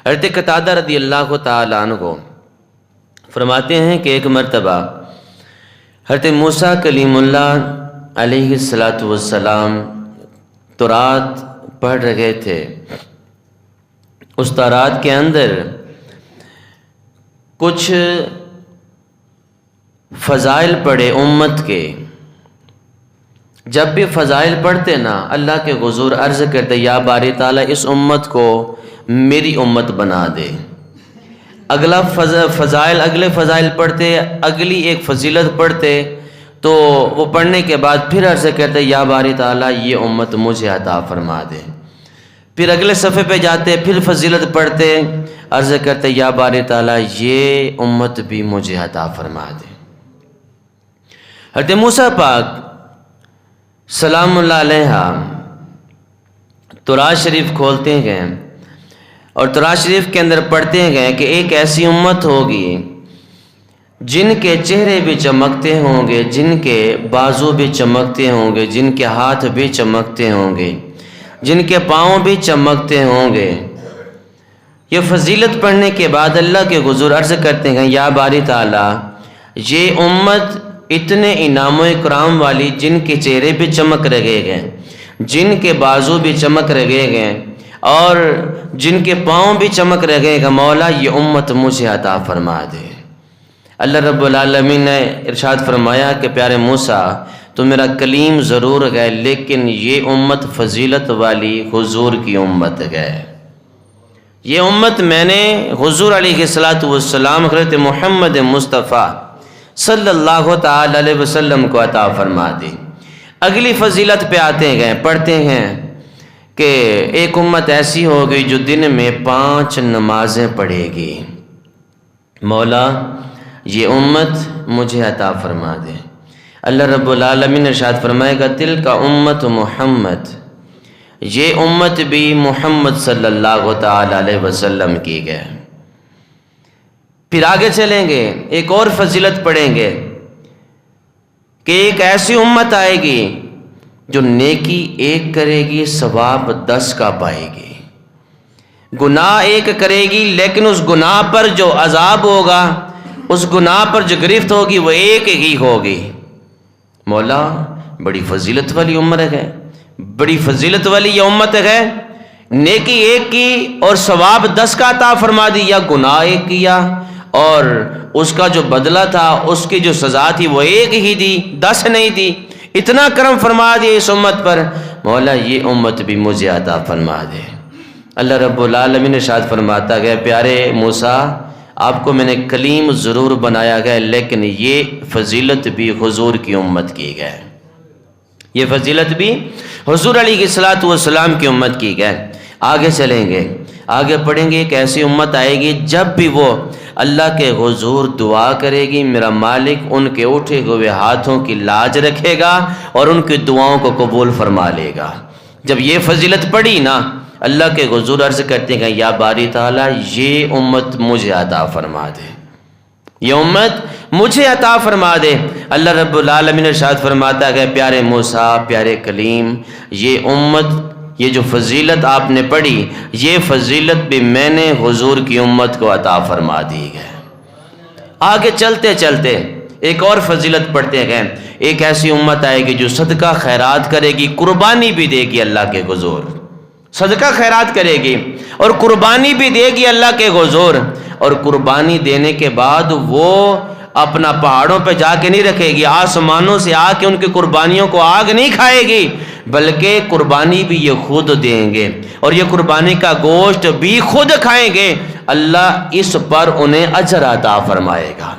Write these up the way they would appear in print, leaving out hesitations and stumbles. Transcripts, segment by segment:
حضرت قتادہ رضی اللہ تعالیٰ عنہ کو فرماتے ہیں کہ ایک مرتبہ حضرت موسیٰ کلیم اللہ علیہ السلام تورات پڑھ رہے تھے. اس تورات کے اندر کچھ فضائل پڑھے امت کے. جب بھی فضائل پڑھتے نا اللہ کے حضور عرض کرتے یا باری تعالیٰ اس امت کو میری امت بنا دے. اگلے فضائل پڑھتے, اگلی ایک فضیلت پڑھتے تو وہ پڑھنے کے بعد پھر عرض کرتے یا باری تعالیٰ یہ امت مجھے عطا فرما دے. پھر اگلے صفحے پہ جاتے پھر فضیلت پڑھتے, عرض کرتے یا باری تعالیٰ یہ امت بھی مجھے عطا فرما دے. حضرت موسیٰ پاک سلام اللہ علیہ تورات شریف کھولتے گئے اور تورات شریف کے اندر پڑھتے گئے کہ ایک ایسی امت ہوگی جن کے چہرے بھی چمکتے ہوں گے, جن کے بازو بھی چمکتے ہوں گے, جن کے ہاتھ بھی چمکتے ہوں گے, جن کے پاؤں بھی چمکتے ہوں گے. یہ فضیلت پڑھنے کے بعد اللہ کے حضور عرض کرتے ہیں یا باری تعالیٰ یہ امت اتنے انعام و اکرام والی جن کے چہرے بھی چمک رہے گئے, جن کے بازو بھی چمک رہے گئے اور جن کے پاؤں بھی چمک رہے گا, مولا یہ امت مجھے عطا فرما دے. اللہ رب العالمین نے ارشاد فرمایا کہ پیارے موسیٰ تو میرا کلیم ضرور ہے لیکن یہ امت فضیلت والی حضور کی امت ہے. یہ امت میں نے حضور علیہ السلام حضرت محمد مصطفیٰ صلی اللہ تعالی علیہ وسلم کو عطا فرما دی. اگلی فضیلت پہ آتے گئے, پڑھتے ہیں کہ ایک امت ایسی ہوگی جو دن میں 5 نمازیں پڑھے گی. مولا یہ امت مجھے عطا فرما دے. اللہ رب العالمین نے ارشاد فرمائے گا تلک امت محمد, یہ امت بھی محمد صلی اللہ تعالی علیہ وسلم کی گئے. پھر آگے چلیں گے ایک اور فضیلت پڑھیں گے کہ ایک ایسی امت آئے گی جو نیکی ایک کرے گی ثواب 10 کا پائے گی. گناہ ایک کرے گی لیکن اس گناہ پر جو عذاب ہوگا, اس گناہ پر جو گرفت ہوگی وہ ایک ہی ہوگی. مولا بڑی فضیلت والی امت ہے, بڑی فضیلت والی یہ امت ہے. نیکی ایک کی اور ثواب 10 کا عطا فرما دی, یا گناہ ایک کیا اور اس کا جو بدلہ تھا اس کی جو سزا تھی وہ ایک ہی دی, 10 نہیں دی. اتنا کرم فرما دیا اس امت پر, مولا یہ امت بھی مجھے عطا فرما دے. اللہ رب العالمین ارشاد فرماتا گیا پیارے موسیٰ آپ کو میں نے کلیم ضرور بنایا گیا لیکن یہ فضیلت بھی حضور کی امت کی گئے, یہ فضیلت بھی حضور علیہ السلام کی امت کی گئے. آگے چلیں گے, آگے پڑھیں گے ایک ایسی امت آئے گی جب بھی وہ اللہ کے حضور دعا کرے گی میرا مالک ان کے اٹھے ہوئے ہاتھوں کی لاج رکھے گا اور ان کی دعاؤں کو قبول فرما لے گا. جب یہ فضیلت پڑھی نا اللہ کے حضور عرض کرتے ہیں یا باری تعالیٰ یہ امت مجھے عطا فرما دے, یہ امت مجھے عطا فرما دے. اللہ رب العالمین ارشاد فرماتا ہے پیارے موسیٰ پیارے کلیم یہ امت, یہ جو فضیلت آپ نے پڑھی یہ فضیلت بھی میں نے حضور کی امت کو عطا فرما دی ہے. آگے چلتے چلتے ایک اور فضیلت پڑھتے ہیں, ایک ایسی امت آئے گی جو صدقہ خیرات کرے گی, قربانی بھی دے گی اللہ کے حضور, صدقہ خیرات کرے گی اور قربانی بھی دے گی اللہ کے حضور. اور قربانی دینے کے بعد وہ اپنا پہاڑوں پہ جا کے نہیں رکھے گی, آسمانوں سے آ کے ان کی قربانیوں کو آگ نہیں کھائے گی بلکہ قربانی بھی یہ خود دیں گے اور یہ قربانی کا گوشت بھی خود کھائیں گے. اللہ اس پر انہیں اجر عطا فرمائے گا,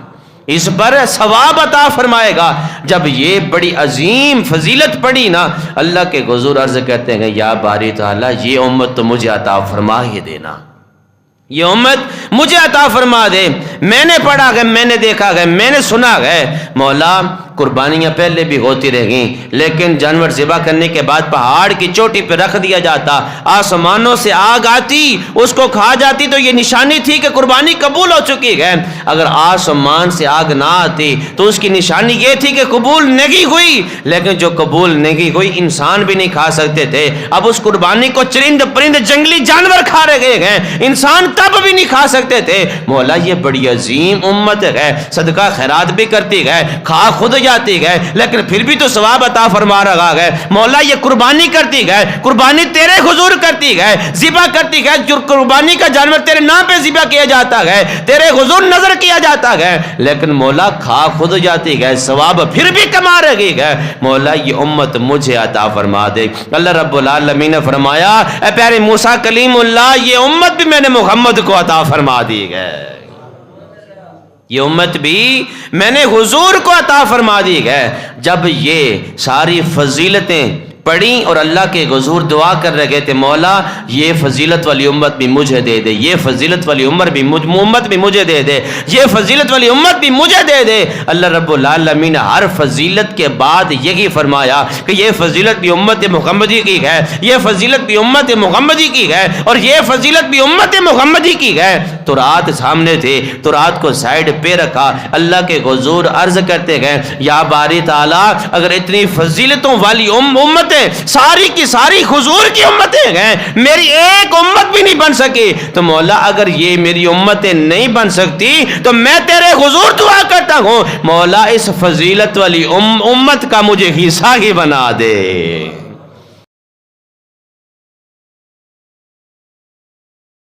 اس پر ثواب عطا فرمائے گا. جب یہ بڑی عظیم فضیلت پڑھی نا اللہ کے حضور عرض کرتے ہیں یا باری تعالیٰ یہ امت تو مجھے عطا فرما ہی دینا, یہ امت مجھے عطا فرما دے. میں نے پڑھا گیا, میں نے دیکھا گیا, میں نے سنا گیا, مولا قربانیاں پہلے بھی ہوتی رہ گئیں، لیکن جانور ذبح کرنے کے بعد پہاڑ کی چوٹی پہ رکھ دیا جاتا، آسمانوں سے آگ آتی، اس کو کھا جاتی تو یہ نشانی تھی کہ قربانی قبول ہو چکی ہے۔ اگر آسمان سے آگ نہ آتی تو اس کی نشانی یہ تھی کہ قبول نہیں ہوئی، لیکن جو قبول نہیں ہوئی انسان بھی نہیں کھا سکتے تھے۔ اب اس قربانی کو چرند پرند جنگلی جانور کھا رہے ہیں، انسان تب بھی نہیں کھا سکتے تھے۔ مولا یہ بڑی عظیم امت ہے، صدقہ خیرات بھی کرتی ہے، کھا خود جاتی ہے، لیکن پھر بھی تو ثواب عطا فرما رہا ہے۔ مولا یہ قربانی کرتی ہے، قربانی تیرے حضور کرتی ہے، ذبح کرتی ہے، جو قربانی کا جانور تیرے نام پہ ذبح کیا جاتا ہے، تیرے حضور نظر کیا جاتا ہے، لیکن مولا کھا خود جاتی ہے، ثواب پھر بھی کما رہی ہے۔ مولا یہ امت مجھے عطا فرما دے۔ اللہ رب العالمین نے فرمایا اے پیارے موسیٰ کلیم اللہ، یہ امت بھی میں نے محمد کو عطا فرما دی ہے، یہ امت بھی میں نے حضور کو عطا فرما دی ہے۔ جب یہ ساری فضیلتیں پڑھی اور اللہ کے حضور دعا کر رہے تھے، مولا یہ فضیلت والی امت بھی مجھے دے دے، یہ فضیلت والی امت بھی مجھے دے دے، یہ فضیلت والی امت بھی مجھے دے دے۔ اللہ رب العالمین نے ہر فضیلت کے بعد یہی فرمایا کہ یہ فضیلت بھی امت محمدی کی ہے، یہ فضیلت بھی امت محمدی کی ہے، اور یہ فضیلت بھی امت محمدی کی ہے۔ تو رات سامنے تھے، تو رات کو سائیڈ پہ رکھا، اللہ کے حضور عرض کرتے گئے یا باری تعالیٰ اگر اتنی فضیلتوں والی امت ساری کی ساری حضور کی امتیں ہیں، میری ایک امت بھی نہیں بن سکی، تو مولا اگر یہ میری امتیں نہیں بن سکتی تو میں تیرے حضور دعا کرتا ہوں مولا اس فضیلت والی امت کا مجھے حصہ ہی بنا دے۔